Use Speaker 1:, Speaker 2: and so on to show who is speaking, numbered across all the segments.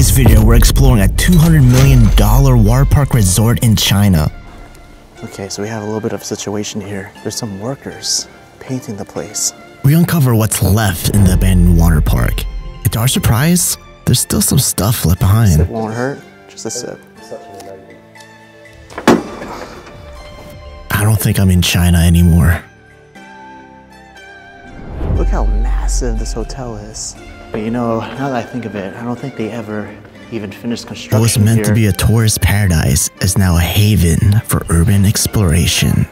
Speaker 1: today's video, we're exploring a $200 million water park resort in China.
Speaker 2: Okay, so we have a little bit of a situation here. There's some workers painting the place.
Speaker 1: We uncover what's left in the abandoned water park. And to our surprise, there's still some stuff left behind.
Speaker 2: It won't hurt, just a sip.
Speaker 1: I don't think I'm in China anymore.
Speaker 2: Look how massive this hotel is. But you know, now that I think of it, I don't think they ever even finished construction.
Speaker 1: What was meant to be a tourist paradise is now a haven for urban exploration.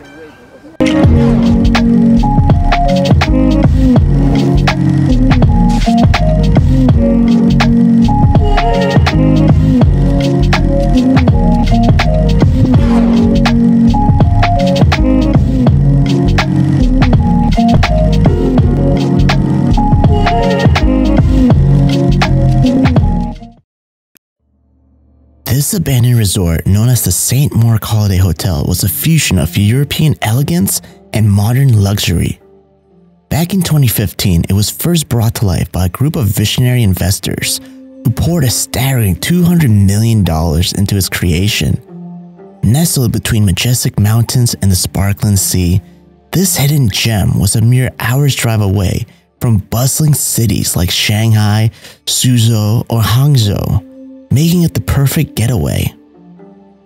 Speaker 1: This abandoned resort, known as the St. Mark Holiday Hotel, was a fusion of European elegance and modern luxury. Back in 2015, it was first brought to life by a group of visionary investors who poured a staggering $200 million into its creation. Nestled between majestic mountains and the sparkling sea, this hidden gem was a mere hour's drive away from bustling cities like Shanghai, Suzhou, or Hangzhou, making it the perfect getaway.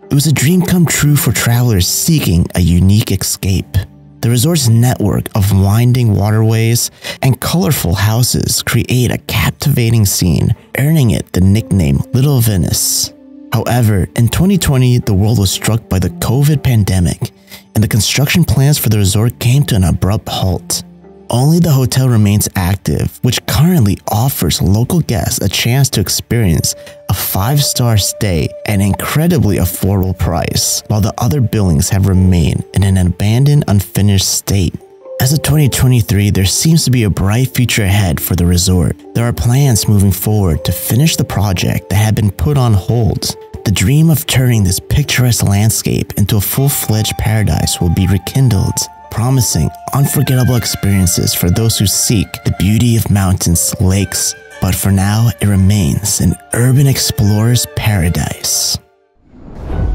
Speaker 1: It was a dream come true for travelers seeking a unique escape. The resort's network of winding waterways and colorful houses create a captivating scene, earning it the nickname Little Venice. However, in 2020, the world was struck by the COVID pandemic, and the construction plans for the resort came to an abrupt halt. Only the hotel remains active, which currently offers local guests a chance to experience a 5-star stay at an incredibly affordable price, while the other buildings have remained in an abandoned, unfinished state. As of 2023, there seems to be a bright future ahead for the resort. There are plans moving forward to finish the project that had been put on hold. The dream of turning this picturesque landscape into a full-fledged paradise will be rekindled, promising unforgettable experiences for those who seek the beauty of mountains, lakes, but for now, it remains an urban explorer's paradise.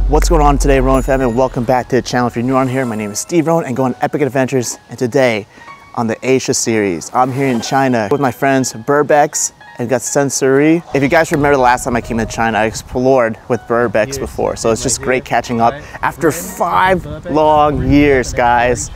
Speaker 2: What's going on today, Ronin family? Welcome back to the channel. If you're new on here, my name is Steve Ronin and go on epic adventures. And today, on the Asia series, I'm here in China with my friends Burbex and got Sensory. If you guys remember the last time I came to China, I explored with Burbex before. So it's just great catching up after 5 long years, guys.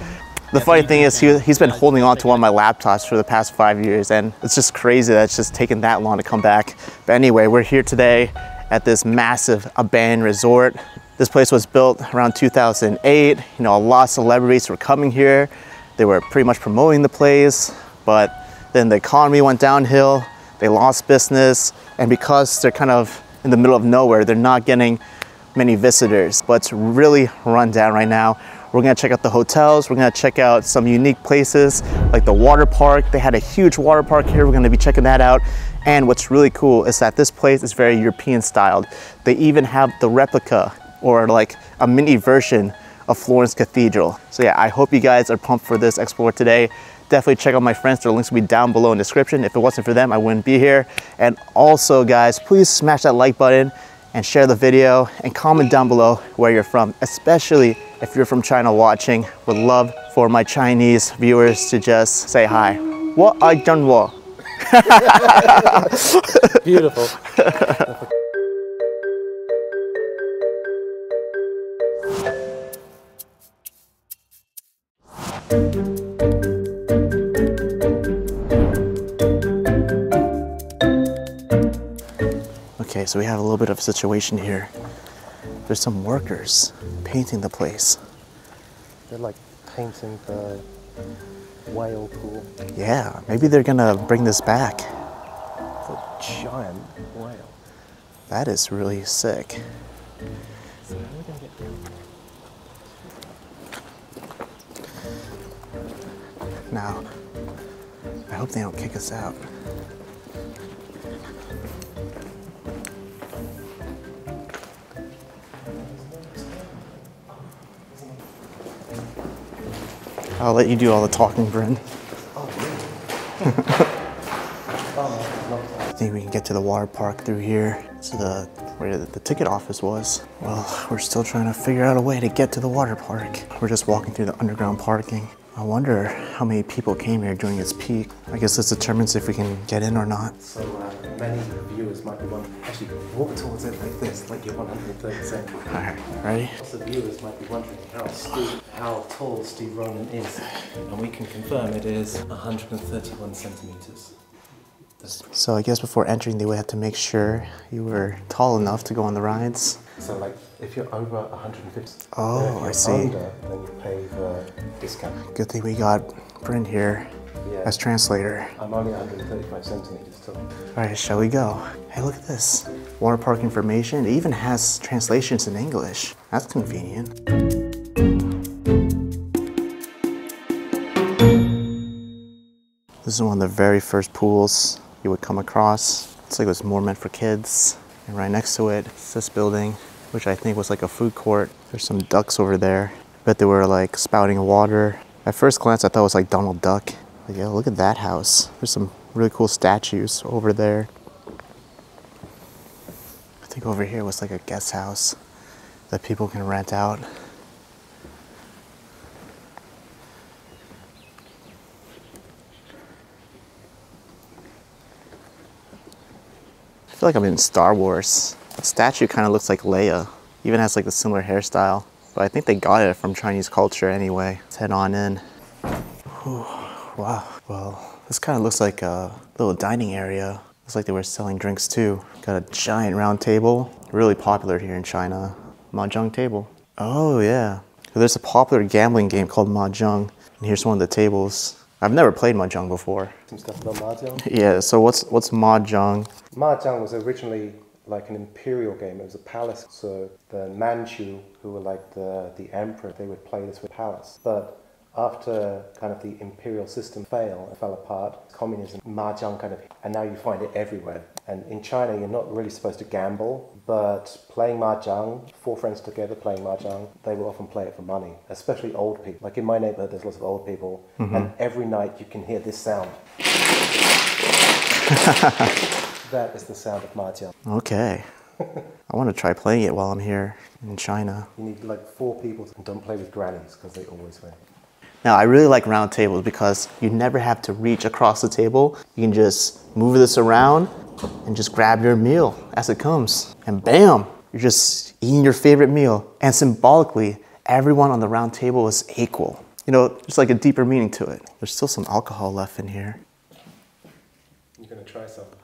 Speaker 2: The funny thing is he's been holding on to one of my laptops for the past 5 years, and it's just crazy that it's just taken that long to come back. But anyway, we're here today at this massive abandoned resort. This place was built around 2008. You know, a lot of celebrities were coming here. They were pretty much promoting the place, but then the economy went downhill. They lost business, and because they're kind of in the middle of nowhere, they're not getting many visitors, but it's really run down right now. We're gonna check out the hotels. We're gonna check out some unique places like the water park. They had a huge water park here. We're gonna be checking that out. And what's really cool is that this place is very European styled. They even have the replica or like a mini version of Florence Cathedral. So yeah, I hope you guys are pumped for this explore today. Definitely check out my friends. Their links will be down below in the description. If it wasn't for them, I wouldn't be here. And also guys, please smash that like button and share the video and comment down below where you're from, especially if you're from China watching. Would love for my Chinese viewers to just say hi. What I done what?
Speaker 3: Beautiful.
Speaker 2: Okay, so we have a little bit of a situation here. There's some workers painting the place.
Speaker 3: They're like painting the whale pool.
Speaker 2: Yeah, maybe they're gonna bring this back.
Speaker 3: It's a giant whale.
Speaker 2: That is really sick.
Speaker 3: So how are we gonna get down?
Speaker 2: Now, I hope they don't kick us out. I'll let you do all the talking, Bryn.
Speaker 3: Oh, yeah.
Speaker 2: I think we can get to the water park through here. To where the ticket office was. Well, we're still trying to figure out a way to get to the water park. We're just walking through the underground parking. I wonder how many people came here during its peak. I guess this determines if we can get in or not.
Speaker 3: So many viewers might be wondering, actually walk towards it like this, like you're 130%.
Speaker 2: All right, ready?
Speaker 3: Lots of viewers might be wondering how tall Steve Ronin is. And we can confirm it is 131 centimeters.
Speaker 2: So I guess before entering, they would have to make sure you were tall enough to go on the rides.
Speaker 3: So like, if you're over 150,
Speaker 2: oh,
Speaker 3: if you're
Speaker 2: I see.
Speaker 3: Under, then you pay the discount.
Speaker 2: Good thing we got Bryn here as translator.
Speaker 3: I'm only 135 centimeters tall.
Speaker 2: All right, shall we go? Hey, look at this. Water park information. It even has translations in English. That's convenient. This is one of the very first pools you would come across. It's like it was more meant for kids. And right next to it, it's this building, which I think was like a food court. There's some ducks over there. Bet they were like spouting water. At first glance, I thought it was like Donald Duck. But yeah, look at that house. There's some really cool statues over there. I think over here was like a guest house that people can rent out. I feel like I'm in Star Wars. The statue kind of looks like Leia. Even has like the similar hairstyle. But I think they got it from Chinese culture anyway. Let's head on in. Whew, wow. Well, this kind of looks like a little dining area. Looks like they were selling drinks too. Got a giant round table. Really popular here in China. Mahjong table. Oh yeah. There's a popular gambling game called Mahjong. And here's one of the tables. I've never played Mahjong before.
Speaker 3: Some stuff about Mahjong?
Speaker 2: Yeah, so what's Mahjong?
Speaker 3: Mahjong was originally like an imperial game. It was a palace. So the Manchu, who were like the emperor, they would play this with palace. But after kind of the imperial system failed and fell apart, communism, Mahjong kind of, and now you find it everywhere. And in China, you're not really supposed to gamble, but playing Mahjong, 4 friends together playing Mahjong, they will often play it for money, especially old people. Like in my neighborhood, there's lots of old people, and every night you can hear this sound. That is the sound of Mahjong.
Speaker 2: Okay. I want to try playing it while I'm here in China.
Speaker 3: You need like 4 people, and don't play with grannies because they always win.
Speaker 2: Now, I really like round tables because you never have to reach across the table. You can just move this around and just grab your meal as it comes. And bam, you're just eating your favorite meal. And symbolically, everyone on the round table is equal. You know, there's like a deeper meaning to it. There's still some alcohol left in here.
Speaker 3: You're gonna try something?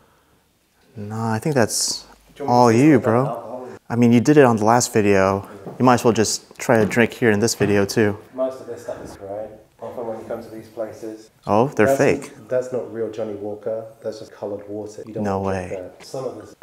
Speaker 2: No, I think that's all you, bro. I mean, you did it on the last video. You might as well just try a drink here in this video too.
Speaker 3: Most of this stuff is right. Often when you come to these places,
Speaker 2: Oh, they're fake.
Speaker 3: That's not real Johnny Walker. That's just colored water. You don't
Speaker 2: No
Speaker 3: want to
Speaker 2: way.
Speaker 3: drink that. Some of this,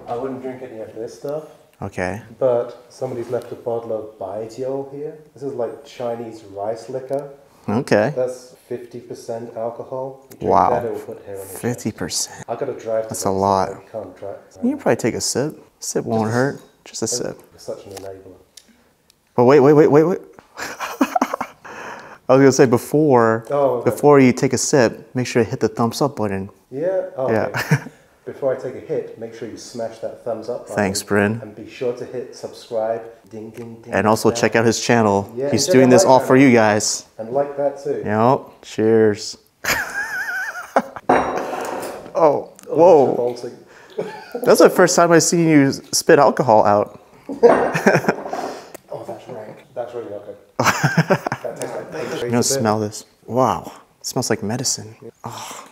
Speaker 3: I wouldn't drink any of this stuff.
Speaker 2: Okay.
Speaker 3: But somebody's left a bottle of baijiu here. This is like Chinese rice liquor.
Speaker 2: Okay.
Speaker 3: That's 50% alcohol. You drink
Speaker 2: Wow.
Speaker 3: that, it will put hair on your chest.
Speaker 2: 50%.
Speaker 3: I gotta drive. To
Speaker 2: That's
Speaker 3: this,
Speaker 2: a lot.
Speaker 3: so I can't drive.
Speaker 2: You can probably take a sip. Sip won't hurt. Just a sip.
Speaker 3: You're such an enabler.
Speaker 2: But wait. I was gonna say before you take a sip, make sure to hit the thumbs up button.
Speaker 3: Yeah. Oh,
Speaker 2: Yeah.
Speaker 3: okay. Before I take a hit, make sure you smash that thumbs up button.
Speaker 2: Thanks, Bryn.
Speaker 3: And be sure to hit subscribe. Ding, ding, ding.
Speaker 2: And also check out his channel.
Speaker 3: Yeah,
Speaker 2: He's
Speaker 3: check
Speaker 2: doing
Speaker 3: out
Speaker 2: this
Speaker 3: my
Speaker 2: all for
Speaker 3: channel.
Speaker 2: you guys.
Speaker 3: And like that too.
Speaker 2: Yep. Cheers. Oh, whoa.
Speaker 3: Bolting.
Speaker 2: That's the first time I've seen you spit alcohol out.
Speaker 3: Oh, that's rank. That's really not good. That tastes like bacon.
Speaker 2: I'm gonna smell this. Wow. It smells like medicine. Oh,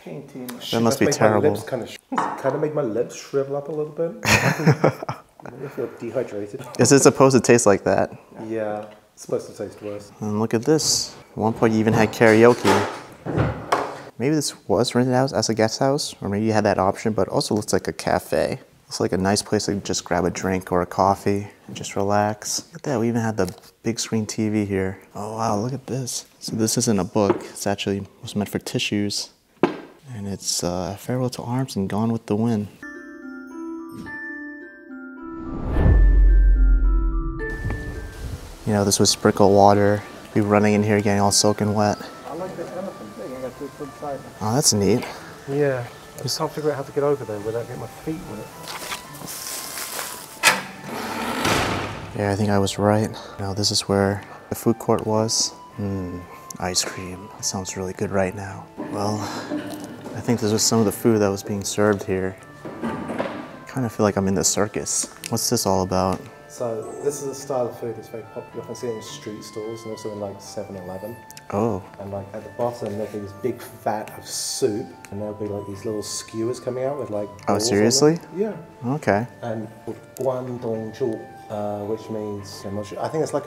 Speaker 2: that must be terrible.
Speaker 3: Kind of made my lips shrivel up a little bit. I feel dehydrated.
Speaker 2: Is it supposed to taste like that?
Speaker 3: Yeah, it's supposed to taste worse.
Speaker 2: And look at this. At one point you even had karaoke. Maybe this was rented out as a guest house, or maybe you had that option, but it also looks like a cafe. It's like a nice place to just grab a drink or a coffee and just relax. Look at that, we even had the big screen TV here. Oh wow, look at this. So this isn't a book, it's actually was meant for tissues. And it's Farewell to Arms and Gone with the Wind. You know, this was sprinkled water. Be running in here getting all soaking wet.
Speaker 3: I like this elephant thing. I got this inside.
Speaker 2: Oh, that's neat.
Speaker 3: Yeah. I just can't figure out how to get over there without getting my feet wet.
Speaker 2: Yeah, I think I was right. Now this is where the food court was. Ice cream. That sounds really good right now. Well, I think this was some of the food that was being served here. Kind of feel like I'm in the circus. What's this all about?
Speaker 3: So this is a style of food that's very popular. You often see it in street stores and also in like 7-Eleven.
Speaker 2: Oh.
Speaker 3: And like at the bottom there'll be this big vat of soup and there'll be like these little skewers coming out with like
Speaker 2: Oh, seriously?
Speaker 3: Yeah.
Speaker 2: Okay.
Speaker 3: And guandongzhu, which means, I'm not sure, I think it's like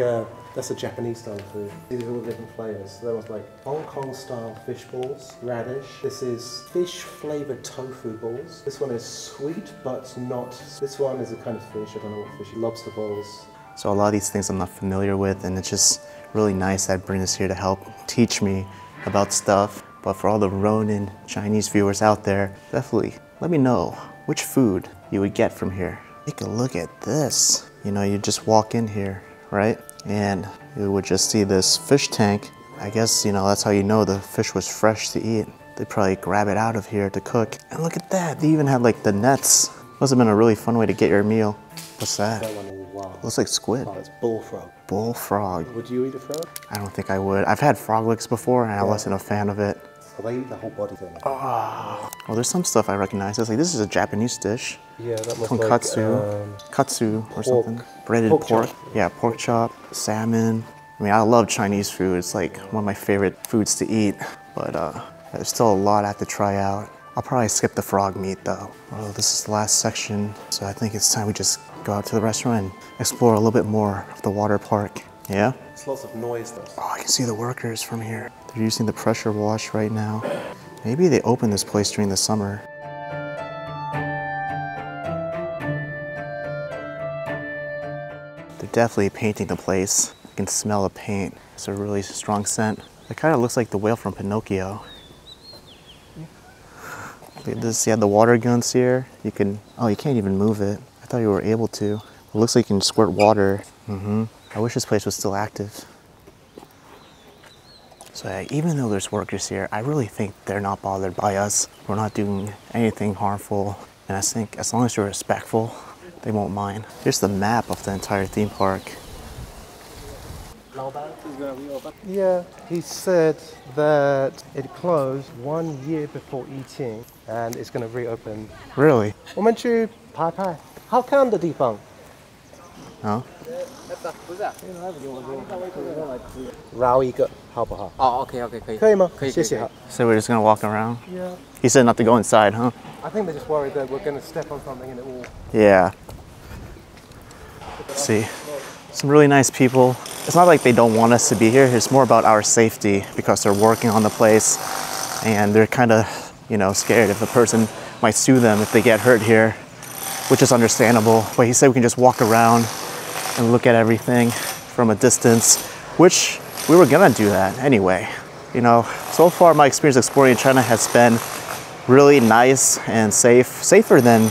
Speaker 3: that's a Japanese style food. These are all different flavors. So there was like Hong Kong style fish balls, radish. This is fish flavored tofu balls. This one is sweet but not. This one is a kind of fish, I don't know what fish. Lobster balls.
Speaker 2: So a lot of these things I'm not familiar with, and it's just really nice that Brynn is here to help teach me about stuff. But for all the Ronin Chinese viewers out there, definitely let me know which food you would get from here. Take a look at this. You know, you just walk in here, right? And you would just see this fish tank. I guess, you know, that's how you know the fish was fresh to eat. They probably grab it out of here to cook. And look at that, they even had like the nets. Must have been a really fun way to get your meal. What's that?
Speaker 3: That one is wild.
Speaker 2: Looks like squid.
Speaker 3: Oh, it's bullfrog.
Speaker 2: Bullfrog.
Speaker 3: Would you eat a frog?
Speaker 2: I don't think I would. I've had frog legs before and I wasn't a fan of it.
Speaker 3: Well, they eat the whole body thing.
Speaker 2: Oh, well, there's some stuff I recognize. It's like, this is a Japanese dish.
Speaker 3: Yeah, that must
Speaker 2: Tonkatsu, katsu or something. Breaded
Speaker 3: pork
Speaker 2: pork.
Speaker 3: chop.
Speaker 2: Yeah, pork chop, salmon. I mean, I love Chinese food. It's like one of my favorite foods to eat. But there's still a lot I have to try out. I'll probably skip the frog meat though. Well, this is the last section. So I think it's time we just go out to the restaurant and explore a little bit more of the water park. Yeah?
Speaker 3: It's lots of noise though.
Speaker 2: Oh, I can see the workers from here. They're using the pressure wash right now. Maybe they opened this place during the summer. They're definitely painting the place. You can smell the paint. It's a really strong scent. It kind of looks like the whale from Pinocchio. Look at this, you have the water guns here. You can, oh, you can't even move it. I thought you were able to. It looks like you can squirt water. I wish this place was still active. So even though there's workers here, I really think they're not bothered by us. We're not doing anything harmful. And I think as long as you're respectful, they won't mind. Here's the map of the entire theme park.
Speaker 3: Yeah, he said that it closed 1 year before eating and it's going to reopen.
Speaker 2: Really?
Speaker 3: 我们去拍拍好看的地方。
Speaker 2: Oh?
Speaker 3: 绕一个好不好？
Speaker 4: 哦，OK OK 可以。
Speaker 3: 可以吗？
Speaker 4: 可以。
Speaker 3: 谢谢哈。
Speaker 2: So we're just gonna walk around?
Speaker 3: Yeah.
Speaker 2: He said not to go inside, huh?
Speaker 3: I think they're just worried that we're going to step on something and it will.
Speaker 2: Yeah. See, some really nice people. It's not like they don't want us to be here. It's more about our safety because they're working on the place and they're kind of, you know, scared if a person might sue them if they get hurt here, which is understandable. But he said we can just walk around and look at everything from a distance, which we were gonna do that anyway. You know, so far my experience exploring China has been really nice and safe, safer than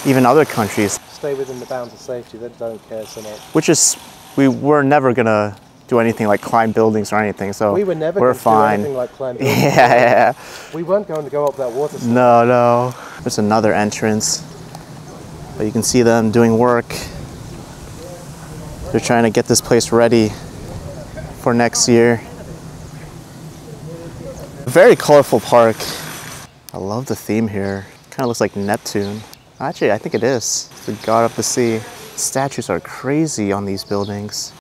Speaker 2: even other countries.
Speaker 3: Stay within the bounds of safety. They don't care so much.
Speaker 2: Which is, we were never gonna do anything like climb buildings or anything, so
Speaker 3: We were never
Speaker 2: we're
Speaker 3: going to do
Speaker 2: fine.
Speaker 3: anything like climb buildings.
Speaker 2: Yeah.
Speaker 3: We weren't going to go up that water slide.
Speaker 2: No. There's another entrance, but you can see them doing work. They're trying to get this place ready for next year. Very colorful park. I love the theme here. Kind of looks like Neptune. Actually, I think it is. The god of the sea. Statues are crazy on these buildings.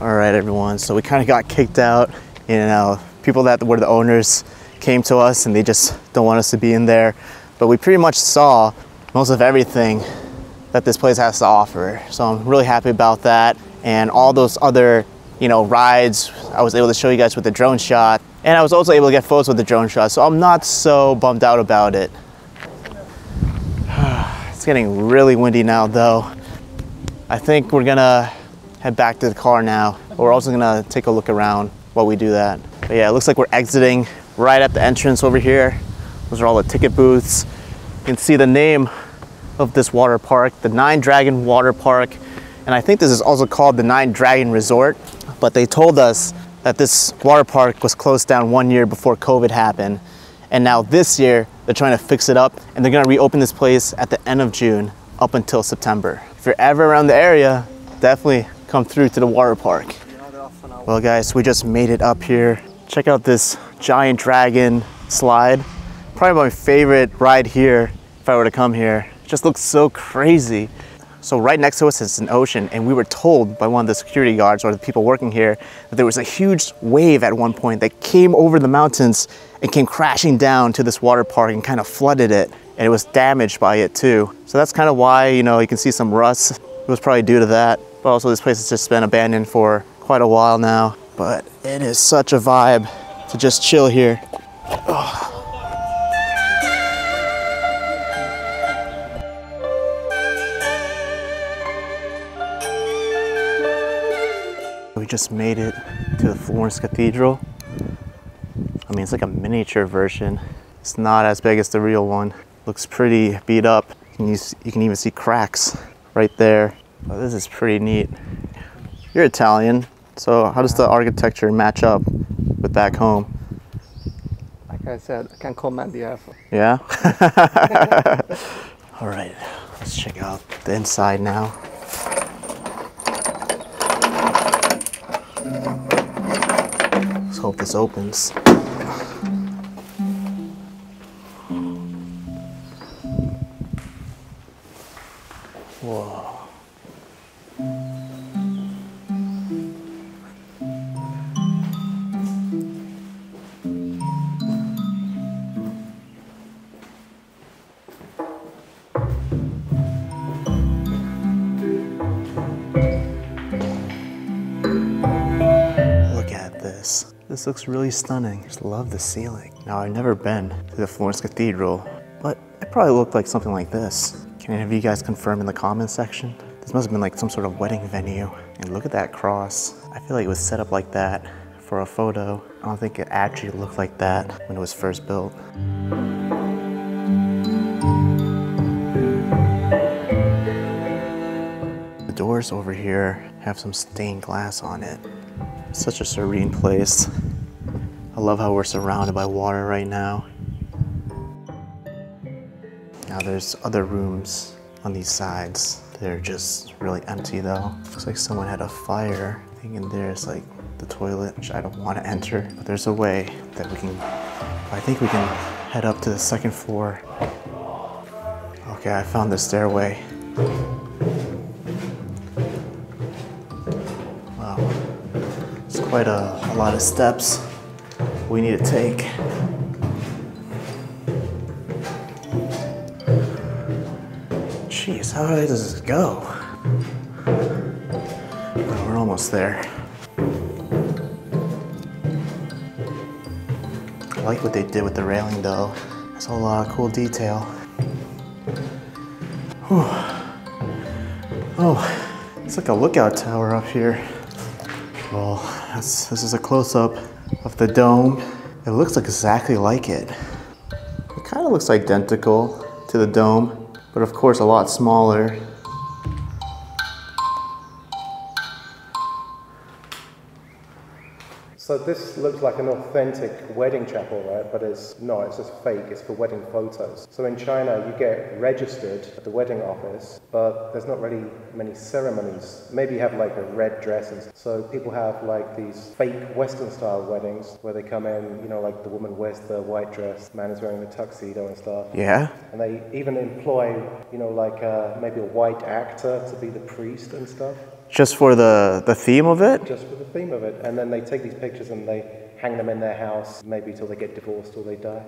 Speaker 2: All right, everyone. So we kind of got kicked out. You know, people that were the owners came to us and they just don't want us to be in there. But we pretty much saw most of everything that this place has to offer. So I'm really happy about that. And all those other, you know, rides, I was able to show you guys with the drone shot. And I was also able to get photos with the drone shot. So I'm not so bummed out about it. It's getting really windy now though. I think we're gonna head back to the car now. We're also gonna take a look around while we do that. But yeah, it looks like we're exiting right at the entrance over here. Those are all the ticket booths. You can see the name of this water park, the Nine Dragon Water Park. And I think this is also called the Nine Dragon Resort. But they told us that this water park was closed down 1 year before COVID happened. And now this year, they're trying to fix it up and they're gonna reopen this place at the end of June up until September. If you're ever around the area, definitely come through to the water park. Well guys, we just made it up here. Check out this giant dragon slide. Probably my favorite ride here if I were to come here. It just looks so crazy. So right next to us is an ocean, and we were told by one of the security guards or the people working here that there was a huge wave at one point that came over the mountains and came crashing down to this water park and kind of flooded it. And it was damaged by it too. So that's kind of why, you know, you can see some rust. It was probably due to that. But also this place has just been abandoned for quite a while now. But it is such a vibe to just chill here. Oh. We just made it to the Florence Cathedral. I mean, it's like a miniature version. It's not as big as the real one. Looks pretty beat up. You can even see cracks right there. Oh, this is pretty neat. You're Italian, so how does the architecture match up with back home?
Speaker 4: Like I said, I can command the effort.
Speaker 2: Yeah? All right, let's check out the inside now. Let's hope this opens. Whoa. Look at this. This looks really stunning. Just love the ceiling. Now, I've never been to the Florence Cathedral, but it probably looked like something like this. Can any of you guys confirm in the comments section? This must have been like some sort of wedding venue. And look at that cross. I feel like it was set up like that for a photo. I don't think it actually looked like that when it was first built. The doors over here have some stained glass on it. Such a serene place. I love how we're surrounded by water right now. Now there's other rooms on these sides. They're just really empty though. Looks like someone had a fire. I think in there is like the toilet, which I don't want to enter, but there's a way that we can, I think we can head up to the second floor. Okay, I found the stairway. Wow, it's quite a lot of steps we need to take. Jeez, how high does this go? Oh, we're almost there. I like what they did with the railing though. There's a lot of cool detail. Whew. Oh, it's like a lookout tower up here. Well, this is a close-up of the dome. It looks exactly like it. It kind of looks identical to the dome, but of course a lot smaller.
Speaker 3: So this looks like an authentic wedding chapel, right? But it's not, it's just fake, it's for wedding photos. So in China, you get registered at the wedding office, but there's not really many ceremonies. Maybe you have like a red dress. So people have like these fake Western style weddings where they come in, you know, like the woman wears the white dress, man is wearing the tuxedo and stuff.
Speaker 2: Yeah?
Speaker 3: And they even employ, you know, like maybe a white actor to be the priest and stuff.
Speaker 2: Just for the theme of it?
Speaker 3: Just for the theme of it. And then they take these pictures and they hang them in their house, maybe till they get divorced or they die.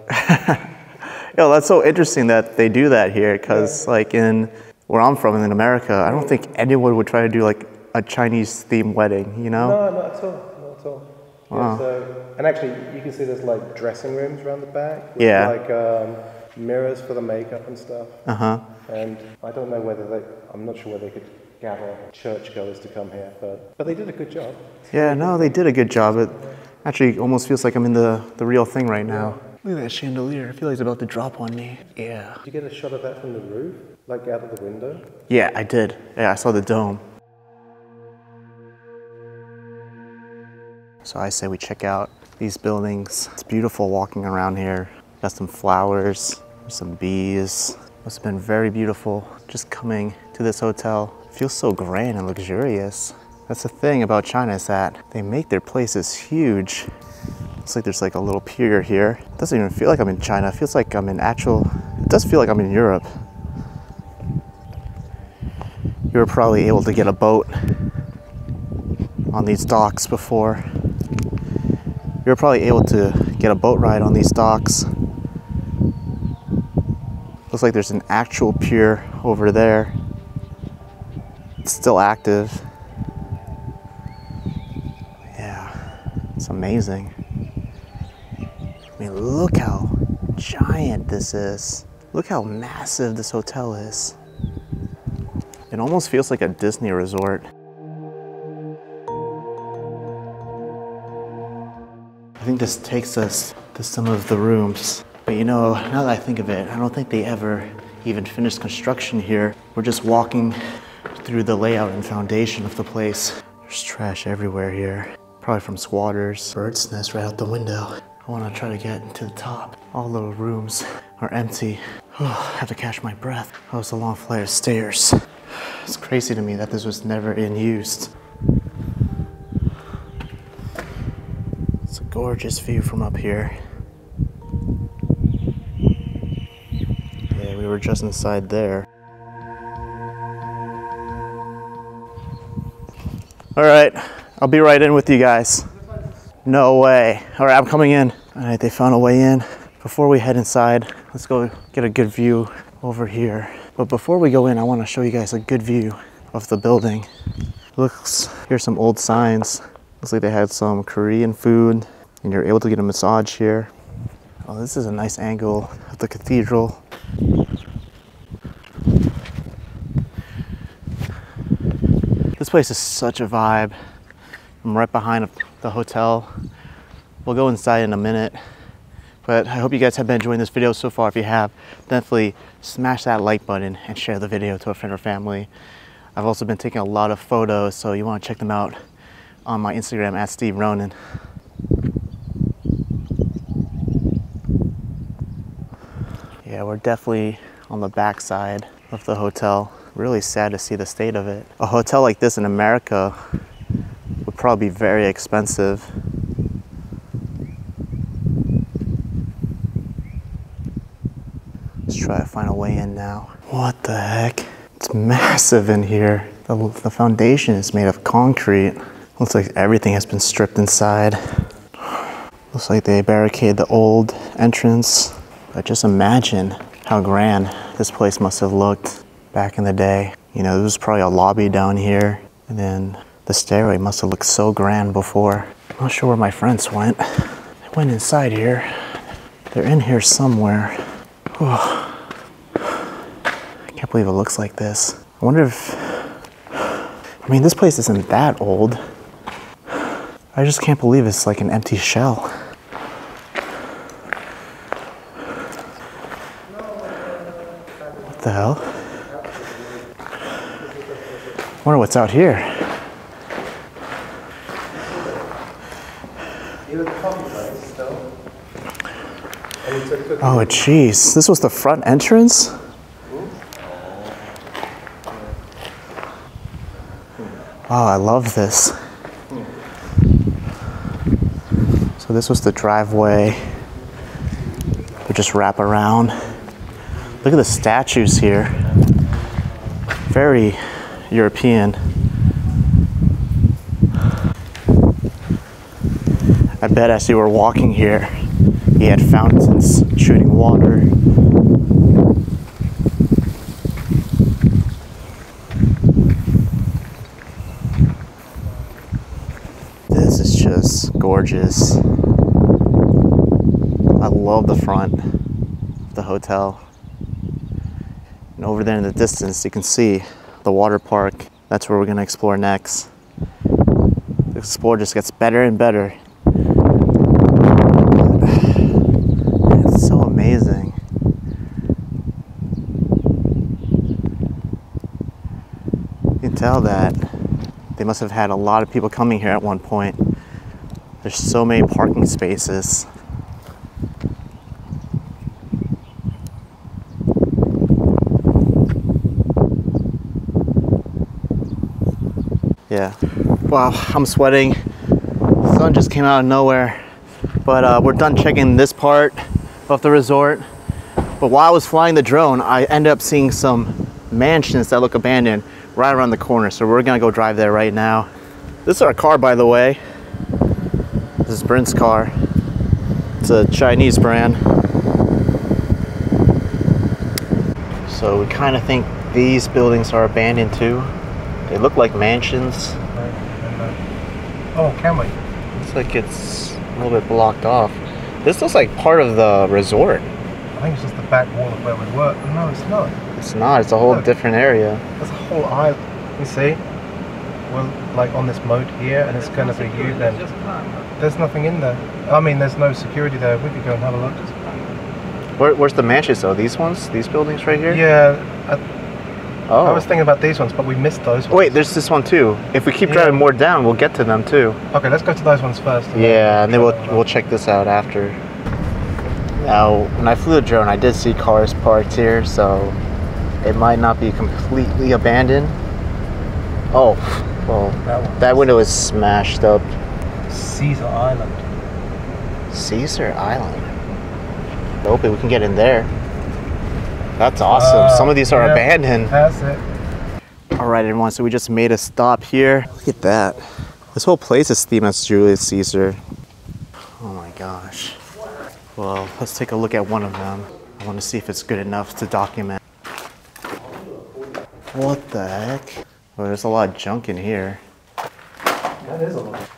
Speaker 2: Yo, that's so interesting that they do that here, because like in where I'm from in America, I don't think anyone would try to do like a Chinese themed wedding, you know?
Speaker 3: No, not at all, not at all.
Speaker 2: Wow.
Speaker 3: Yeah, so, and actually, you can see there's like dressing rooms around the back. With
Speaker 2: Yeah.
Speaker 3: Like mirrors for the makeup and stuff.
Speaker 2: Uh-huh.
Speaker 3: And I don't know whether I'm not sure whether they could gather churchgoers to come here, but they did a good job.
Speaker 2: Yeah, no, they did a good job. It actually almost feels like I'm in the real thing right now. Look at that chandelier. I feel like it's about to drop on me. Yeah.
Speaker 3: Did you get a shot of that from the roof? Like out of the window?
Speaker 2: Yeah, I did. Yeah, I saw the dome. So I say we check out these buildings. It's beautiful walking around here. Got some flowers, some bees. Must have been very beautiful just coming to this hotel. It feels so grand and luxurious. That's the thing about China, is that they make their places huge. Looks like there's like a little pier here. It doesn't even feel like I'm in China. It feels like I'm in it does feel like I'm in Europe. You were probably able to get a boat on these docks before. You were probably able to get a boat ride on these docks. Looks like there's an actual pier over there. It's still active. Yeah, it's amazing. I mean, look how giant this is. Look how massive this hotel is. It almost feels like a Disney resort. I think this takes us to some of the rooms. But you know, now that I think of it, I don't think they ever even finished construction here. We're just walking through the layout and foundation of the place. There's trash everywhere here. Probably from squatters. Bird's nest right out the window. I want to try to get to the top. All the rooms are empty. Oh, I have to catch my breath. Oh, it's a long flight of stairs. It's crazy to me that this was never in use. It's a gorgeous view from up here. Yeah, we were just inside there. All right, I'll be right in with you guys. No way. All right, I'm coming in. All right, they found a way in. Before we head inside, let's go get a good view over here. But before we go in, I want to show you guys a good view of the building. Here's some old signs. Looks like they had some Korean food, and you're able to get a massage here. Oh, this is a nice angle of the cathedral. This place is such a vibe. I'm right behind the hotel. We'll go inside in a minute. But I hope you guys have been enjoying this video so far. If you have, definitely smash that like button and share the video to a friend or family. I've also been taking a lot of photos, so you want to check them out on my Instagram at Steve Ronin. Yeah, we're definitely on the back side of the hotel. Really sad to see the state of it. A hotel like this in America would probably be very expensive. Let's try to find a way in now. What the heck? It's massive in here. The foundation is made of concrete. Looks like everything has been stripped inside. Looks like they barricaded the old entrance. But just imagine how grand this place must have looked back in the day. You know, there was probably a lobby down here, and then the stairway must have looked so grand before. I'm not sure where my friends went. They went inside here. They're in here somewhere. Oh, I can't believe it looks like this. I wonder if, I mean, this place isn't that old. I just can't believe it's like an empty shell. What the hell? I wonder what's out here. Oh, jeez. This was the front entrance? Oh, I love this. So this was the driveway. We just wrap around. Look at the statues here. Very European. I bet as you were walking here, he had fountains shooting water. This is just gorgeous. I love the front of the hotel. And over there in the distance, you can see the water park. That's where we're gonna explore next. The explore just gets better and better. It's so amazing. You can tell that they must have had a lot of people coming here at one point. There's so many parking spaces. Yeah. Wow, I'm sweating. The sun just came out of nowhere. But we're done checking this part of the resort. But while I was flying the drone, I ended up seeing some mansions that look abandoned right around the corner. So we're gonna go drive there right now. This is our car, by the way. This is Brent's car. It's a Chinese brand. So we kind of think these buildings are abandoned too. They look like mansions.
Speaker 3: Oh, can we?
Speaker 2: Looks like it's a little bit blocked off. This looks like part of the resort.
Speaker 3: I think it's just the back wall of where we work. No, it's not.
Speaker 2: It's not. It's a whole different area.
Speaker 3: There's a whole island. You see? We're like on this moat here, and it's going to be you then. There's nothing in there. I mean, there's no security there. We could go and have a look.
Speaker 2: Where's the mansions though? These ones? These buildings right here?
Speaker 3: Yeah.
Speaker 2: Oh.
Speaker 3: I was thinking about these ones, but we missed those ones.
Speaker 2: Wait, there's this one too. If we keep driving more down, we'll get to them too.
Speaker 3: Okay, let's go to those ones first.
Speaker 2: Yeah, and then we'll check this out after. Now, when I flew the drone, I did see cars parked here, so it might not be completely abandoned. Oh, well, that window is smashed up.
Speaker 3: Caesar Island.
Speaker 2: Caesar Island. Hopefully we can get in there. That's awesome. Some of these are abandoned.
Speaker 3: That's it.
Speaker 2: All right, everyone, so we just made a stop here. Look at that. This whole place is themed as Julius Caesar. Oh my gosh. Well, let's take a look at one of them. I want to see if it's good enough to document. What the heck? Well, there's a lot of junk in here.
Speaker 3: That is a lot.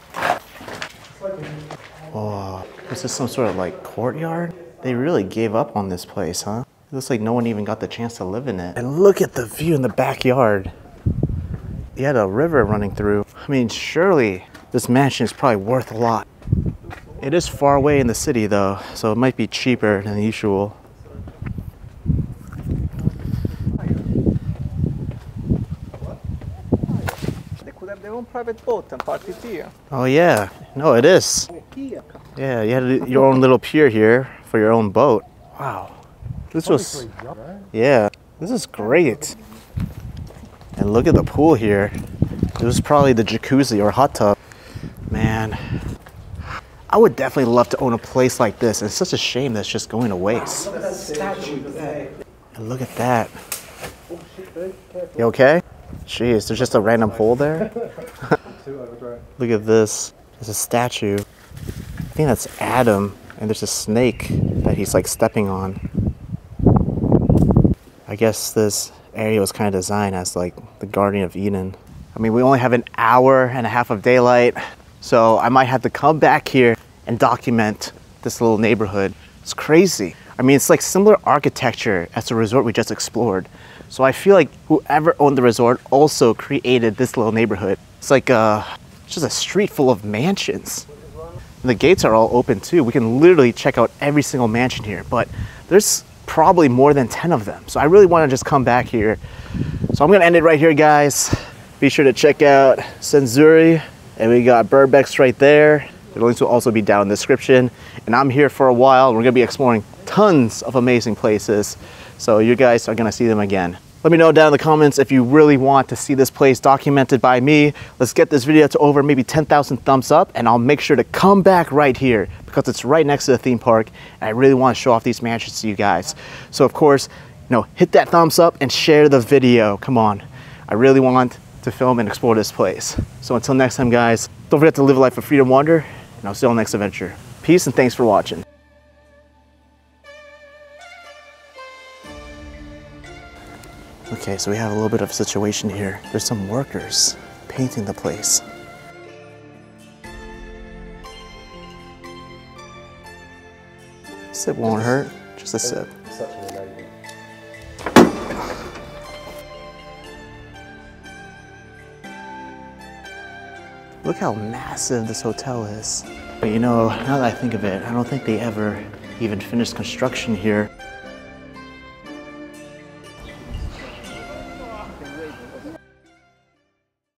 Speaker 2: Oh, is this some sort of like courtyard? They really gave up on this place, huh? It looks like no one even got the chance to live in it. And look at the view in the backyard. You had a river running through. I mean, surely this mansion is probably worth a lot. It is far away in the city though, so it might be cheaper than usual.
Speaker 4: They could have their own private boat and park it here.
Speaker 2: Oh yeah, no it is. Yeah, you had your own little pier here for your own boat. Wow, this was, yeah, this is great. And look at the pool here. It was probably the jacuzzi or hot tub. Man, I would definitely love to own a place like this. It's such a shame that's just going to waste.
Speaker 3: Look at that statue there.
Speaker 2: And look at that. You okay? Jeez, there's just a random hole there. Look at this. There's a statue. I think that's Adam, and there's a snake that he's like stepping on. I guess this area was kind of designed as like the Garden of Eden. I mean, we only have an hour and a half of daylight, so I might have to come back here and document this little neighborhood. It's crazy. I mean, it's like similar architecture as the resort we just explored. So I feel like whoever owned the resort also created this little neighborhood. It's like just a street full of mansions. And the gates are all open too. We can literally check out every single mansion here, but there's probably more than 10 of them. So I really want to just come back here. So I'm gonna end it right here, guys. Be sure to check out Senzuri, and we got Burbeck's right there. The links will also be down in the description. And I'm here for a while. We're gonna be exploring tons of amazing places. So you guys are gonna see them again. Let me know down in the comments if you really want to see this place documented by me. Let's get this video to over maybe 10,000 thumbs up, and I'll make sure to come back right here because it's right next to the theme park, and I really want to show off these mansions to you guys. So of course, hit that thumbs up and share the video. Come on. I really want to film and explore this place. So until next time, guys, don't forget to live a life of freedom, wonder, and I'll see you on the next adventure. Peace and thanks for watching. Okay, so we have a little bit of a situation here. There's some workers painting the place. Sip won't hurt, just a sip.
Speaker 3: Such an amazing.
Speaker 2: Look how massive this hotel is. But now that I think of it, I don't think they ever even finished construction here.